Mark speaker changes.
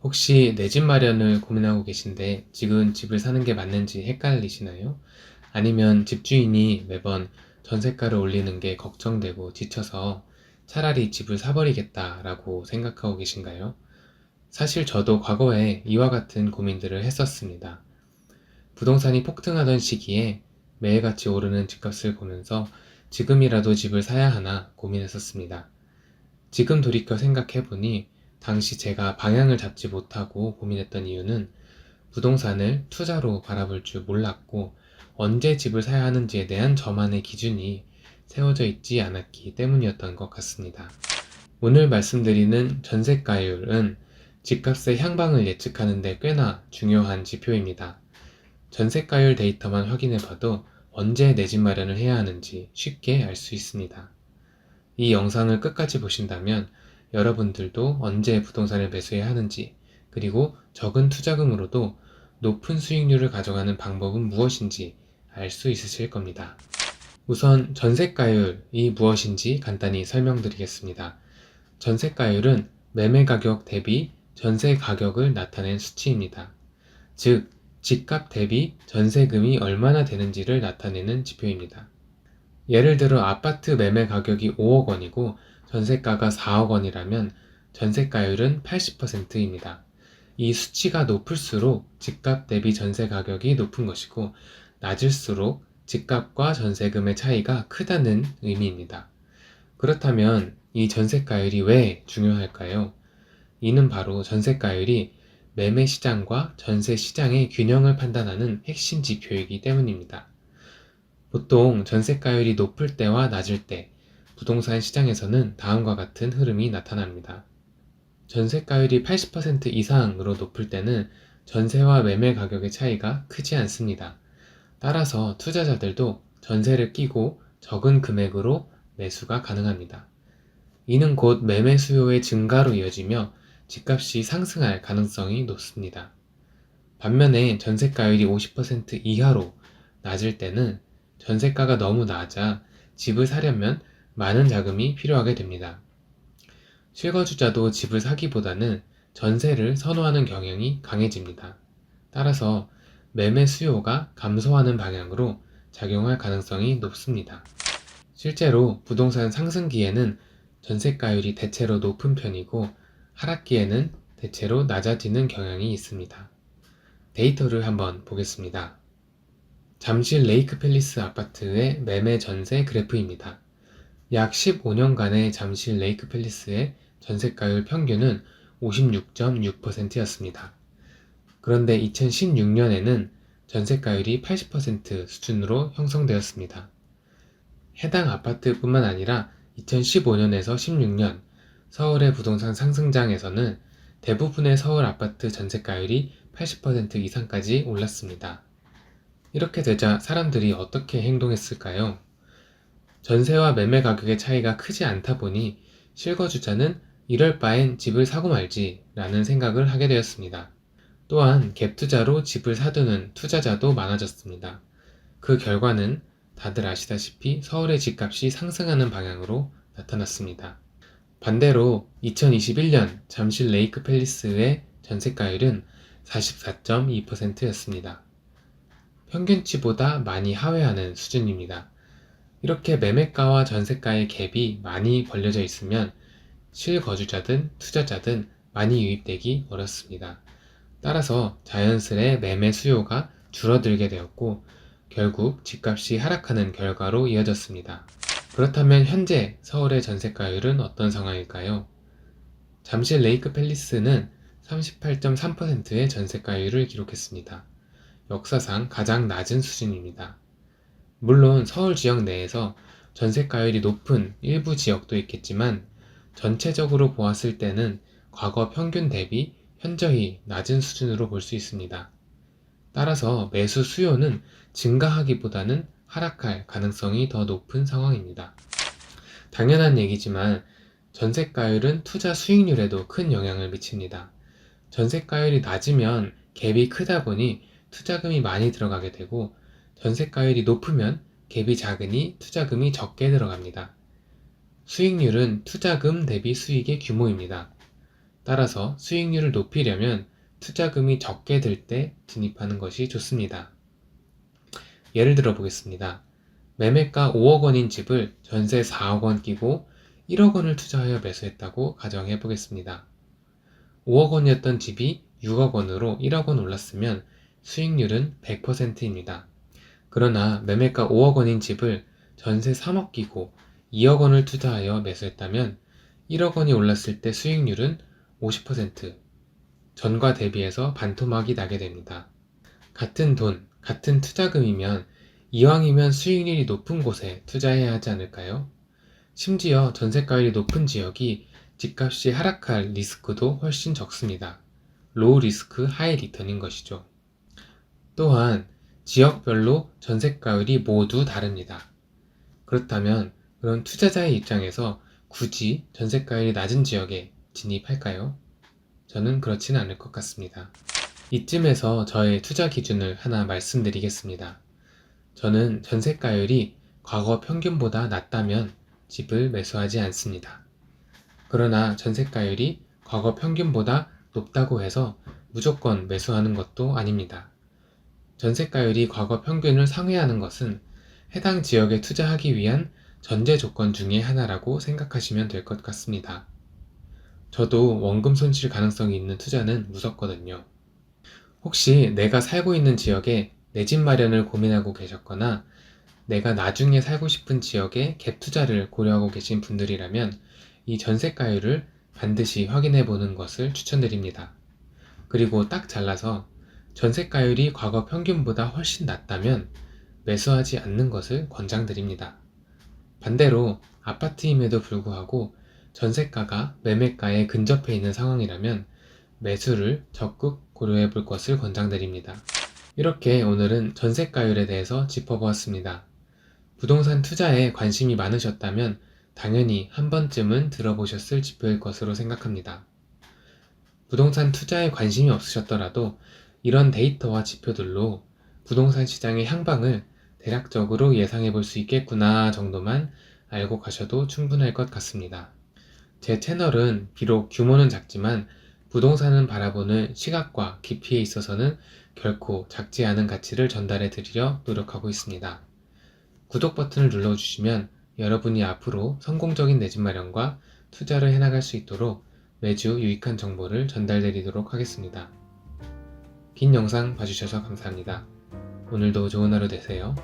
Speaker 1: 혹시 내 집 마련을 고민하고 계신데 지금 집을 사는 게 맞는지 헷갈리시나요? 아니면 집주인이 매번 전세가를 올리는 게 걱정되고 지쳐서 차라리 집을 사버리겠다라고 생각하고 계신가요? 사실 저도 과거에 이와 같은 고민들을 했었습니다. 부동산이 폭등하던 시기에 매일같이 오르는 집값을 보면서 지금이라도 집을 사야 하나 고민했었습니다. 지금 돌이켜 생각해보니 당시 제가 방향을 잡지 못하고 고민했던 이유는 부동산을 투자로 바라볼 줄 몰랐고 언제 집을 사야 하는지에 대한 저만의 기준이 세워져 있지 않았기 때문이었던 것 같습니다. 오늘 말씀드리는 전세가율은 집값의 향방을 예측하는 데 꽤나 중요한 지표입니다. 전세가율 데이터만 확인해봐도 언제 내 집 마련을 해야 하는지 쉽게 알 수 있습니다. 이 영상을 끝까지 보신다면 여러분들도 언제 부동산을 매수해야 하는지, 그리고 적은 투자금으로도 높은 수익률을 가져가는 방법은 무엇인지 알 수 있으실 겁니다. 우선 전세가율이 무엇인지 간단히 설명드리겠습니다. 전세가율은 매매가격 대비 전세 가격을 나타낸 수치입니다. 즉, 집값 대비 전세금이 얼마나 되는지를 나타내는 지표입니다. 예를 들어 아파트 매매 가격이 5억 원이고 전세가가 4억 원이라면 전세가율은 80%입니다. 이 수치가 높을수록 집값 대비 전세 가격이 높은 것이고 낮을수록 집값과 전세금의 차이가 크다는 의미입니다. 그렇다면 이 전세가율이 왜 중요할까요? 이는 바로 전세가율이 매매 시장과 전세 시장의 균형을 판단하는 핵심 지표이기 때문입니다. 보통 전세가율이 높을 때와 낮을 때 부동산 시장에서는 다음과 같은 흐름이 나타납니다. 전세가율이 80% 이상으로 높을 때는 전세와 매매 가격의 차이가 크지 않습니다. 따라서 투자자들도 전세를 끼고 적은 금액으로 매수가 가능합니다. 이는 곧 매매 수요의 증가로 이어지며 집값이 상승할 가능성이 높습니다. 반면에 전세가율이 50% 이하로 낮을 때는 전세가가 너무 낮아 집을 사려면 많은 자금이 필요하게 됩니다. 실거주자도 집을 사기보다는 전세를 선호하는 경향이 강해집니다. 따라서 매매 수요가 감소하는 방향으로 작용할 가능성이 높습니다. 실제로 부동산 상승기에는 전세가율이 대체로 높은 편이고 하락기에는 대체로 낮아지는 경향이 있습니다. 데이터를 한번 보겠습니다. 잠실 레이크 팰리스 아파트의 매매 전세 그래프입니다. 약 15년간의 잠실 레이크 팰리스의 전세가율 평균은 56.6%였습니다. 그런데 2016년에는 전세가율이 80% 수준으로 형성되었습니다. 해당 아파트뿐만 아니라 2015년에서 16년 서울의 부동산 상승장에서는 대부분의 서울 아파트 전세가율이 80% 이상까지 올랐습니다. 이렇게 되자 사람들이 어떻게 행동했을까요? 전세와 매매 가격의 차이가 크지 않다 보니 실거주자는 이럴 바엔 집을 사고 말지 라는 생각을 하게 되었습니다. 또한 갭 투자로 집을 사두는 투자자도 많아졌습니다. 그 결과는 다들 아시다시피 서울의 집값이 상승하는 방향으로 나타났습니다. 반대로 2021년 잠실 레이크 팰리스의 전세가율은 44.2%였습니다. 평균치보다 많이 하회하는 수준입니다. 이렇게 매매가와 전세가의 갭이 많이 벌려져 있으면 실거주자든 투자자든 많이 유입되기 어렵습니다. 따라서 자연스레 매매 수요가 줄어들게 되었고 결국 집값이 하락하는 결과로 이어졌습니다. 그렇다면 현재 서울의 전세가율은 어떤 상황일까요? 잠실 레이크 팰리스는 38.3%의 전세가율을 기록했습니다. 역사상 가장 낮은 수준입니다. 물론 서울 지역 내에서 전세가율이 높은 일부 지역도 있겠지만 전체적으로 보았을 때는 과거 평균 대비 현저히 낮은 수준으로 볼 수 있습니다. 따라서 매수 수요는 증가하기보다는 하락할 가능성이 더 높은 상황입니다. 당연한 얘기지만 전세가율은 투자 수익률에도 큰 영향을 미칩니다. 전세가율이 낮으면 갭이 크다 보니 투자금이 많이 들어가게 되고 전세가율이 높으면 갭이 작으니 투자금이 적게 들어갑니다. 수익률은 투자금 대비 수익의 규모입니다. 따라서 수익률을 높이려면 투자금이 적게 들 때 진입하는 것이 좋습니다. 예를 들어 보겠습니다. 매매가 5억 원인 집을 전세 4억 원 끼고 1억 원을 투자하여 매수했다고 가정해 보겠습니다. 5억 원이었던 집이 6억 원으로 1억 원 올랐으면 수익률은 100%입니다. 그러나 매매가 5억 원인 집을 전세 3억 끼고 2억 원을 투자하여 매수했다면 1억 원이 올랐을 때 수익률은 50%, 전과 대비해서 반토막이 나게 됩니다. 같은 돈, 같은 투자금이면 이왕이면 수익률이 높은 곳에 투자해야 하지 않을까요? 심지어 전세가율이 높은 지역이 집값이 하락할 리스크도 훨씬 적습니다. 로우 리스크 하이 리턴인 것이죠. 또한 지역별로 전세가율이 모두 다릅니다. 그렇다면 그런 투자자의 입장에서 굳이 전세가율이 낮은 지역에 진입할까요? 저는 그렇지는 않을 것 같습니다. 이쯤에서 저의 투자 기준을 하나 말씀드리겠습니다. 저는 전세가율이 과거 평균보다 낮다면 집을 매수하지 않습니다. 그러나 전세가율이 과거 평균보다 높다고 해서 무조건 매수하는 것도 아닙니다. 전세가율이 과거 평균을 상회하는 것은 해당 지역에 투자하기 위한 전제 조건 중의 하나라고 생각하시면 될 것 같습니다. 저도 원금 손실 가능성이 있는 투자는 무섭거든요. 혹시 내가 살고 있는 지역에 내 집 마련을 고민하고 계셨거나 내가 나중에 살고 싶은 지역에 갭 투자를 고려하고 계신 분들이라면 이 전세가율을 반드시 확인해 보는 것을 추천드립니다. 그리고 딱 잘라서 전세가율이 과거 평균보다 훨씬 낮다면 매수하지 않는 것을 권장드립니다. 반대로 아파트임에도 불구하고 전세가가 매매가에 근접해 있는 상황이라면 매수를 적극 고려해 볼 것을 권장드립니다. 이렇게 오늘은 전세가율에 대해서 짚어보았습니다. 부동산 투자에 관심이 많으셨다면 당연히 한 번쯤은 들어보셨을 지표일 것으로 생각합니다. 부동산 투자에 관심이 없으셨더라도 이런 데이터와 지표들로 부동산 시장의 향방을 대략적으로 예상해 볼 수 있겠구나 정도만 알고 가셔도 충분할 것 같습니다. 제 채널은 비록 규모는 작지만 부동산을 바라보는 시각과 깊이에 있어서는 결코 작지 않은 가치를 전달해 드리려 노력하고 있습니다. 구독 버튼을 눌러주시면 여러분이 앞으로 성공적인 내 집 마련과 투자를 해나갈 수 있도록 매주 유익한 정보를 전달드리도록 하겠습니다. 긴 영상 봐주셔서 감사합니다. 오늘도 좋은 하루 되세요.